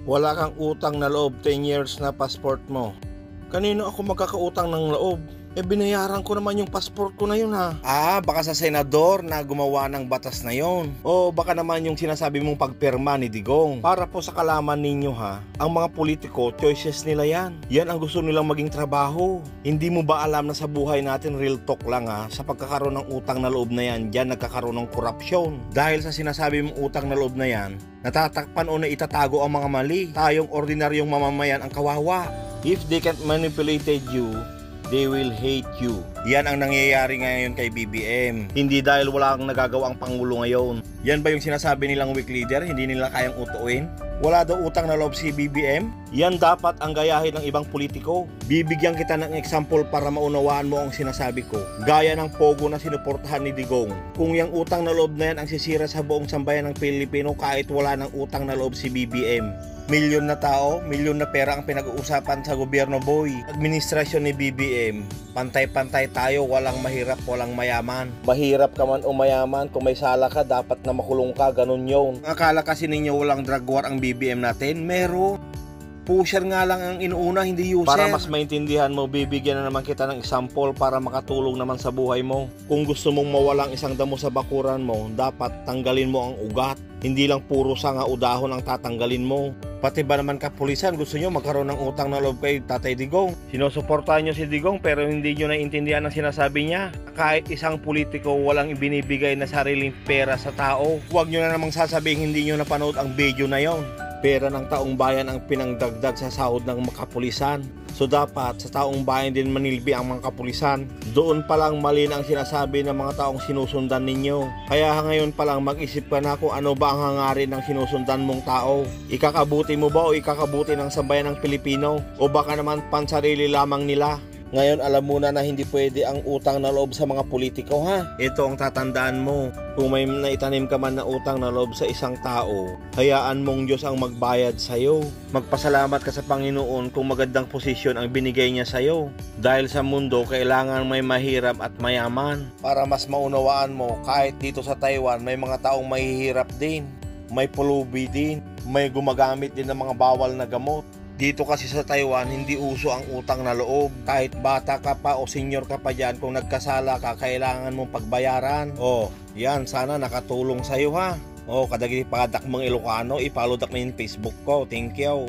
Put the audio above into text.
Wala kang utang na loob, 10 years na passport mo. Kanino ako magkakautang ng loob? Binayaran ko naman yung passport ko na yun ha. Baka sa senador na gumawa ng batas na yon. O baka naman yung sinasabi mong pagpirma ni Digong. Para po sa kalaman ninyo ha, ang mga politiko, choices nila yan. Yan ang gusto nilang maging trabaho. Hindi mo ba alam na sa buhay natin, real talk lang ha, sa pagkakaroon ng utang na loob na yan, dyan nagkakaroon ng korupsyon. Dahil sa sinasabi mong utang na loob na yan, natatakpan o naitatago ang mga mali. Tayong ordinaryong mamamayan ang kawawa. If they can't manipulated you, they will hate you. Yan ang nangyayari ngayon kay BBM. Hindi dahil wala kang nagagawa ang Pangulo ngayon. Yan ba yung sinasabi nilang weak leader? Hindi nila kayang utuin? Wala daw utang na loob si BBM? Yan dapat ang gayahin ng ibang politiko. Bibigyan kita ng example para maunawaan mo ang sinasabi ko. Gaya ng pogo na sinuportahan ni Digong. Kung yung utang na loob na yan ang sisira sa buong sambayan ng Pilipino kahit wala ng utang na loob si BBM. Milyon na tao, milyon na pera ang pinag-uusapan sa gobyerno, boy. Administrasyon ni BBM, pantay-pantay tayo, walang mahirap, walang mayaman. Mahirap ka man o mayaman, kung may sala ka, dapat na makulong ka, ganun yun. Akala kasi ninyo walang drug war ang BBM natin? Meron. Pusher nga lang ang inuuna, hindi user. Para mas maintindihan mo, bibigyan na naman kita ng example para makatulong naman sa buhay mo. Kung gusto mong mawalang isang damo sa bakuran mo, dapat tanggalin mo ang ugat. Hindi lang puro sanga o dahon ang tatanggalin mo. Pati ba naman kapulisan, gusto nyo magkaroon ng utang na loob kay Tatay Digong? Sinusuportahan nyo si Digong pero hindi nyo naiintindihan ang sinasabi niya. Kahit isang politiko walang ibinibigay na sariling pera sa tao. Huwag nyo na namang sasabihin hindi nyo napanood ang video na yon. Pera ng taong bayan ang pinangdagdag sa sahod ng mga kapulisan. So dapat sa taong bayan din manilbi ang mga kapulisan. Doon pa lang mali na ang sinasabi ng mga taong sinusundan ninyo. Kaya ngayon pa lang mag-isip ka na kung ano ba ang hangarin ng sinusundan mong tao. Ikakabuti mo ba o ikakabuti ng sambayan ng Pilipino? O baka naman pansarili lamang nila? Ngayon alam mo na hindi pwede ang utang na loob sa mga politiko ha. Ito ang tatandaan mo. Kung may naitanim ka man na utang na loob sa isang tao, hayaan mong Diyos ang magbayad sa'yo. Magpasalamat ka sa Panginoon kung magandang posisyon ang binigay niya sa'yo. Dahil sa mundo, kailangan may mahirap at mayaman. Para mas maunawaan mo, kahit dito sa Taiwan, may mga taong mahihirap din. May pulubi din. May gumagamit din ng mga bawal na gamot. Dito kasi sa Taiwan, hindi uso ang utang na loob. Kahit bata ka pa o senior ka pa dyan, kung nagkasala ka, kailangan mong pagbayaran. Yan, sana nakatulong sa'yo ha. Kadagiti padak mong Ilocano, ipollow dak na yung Facebook ko. Thank you.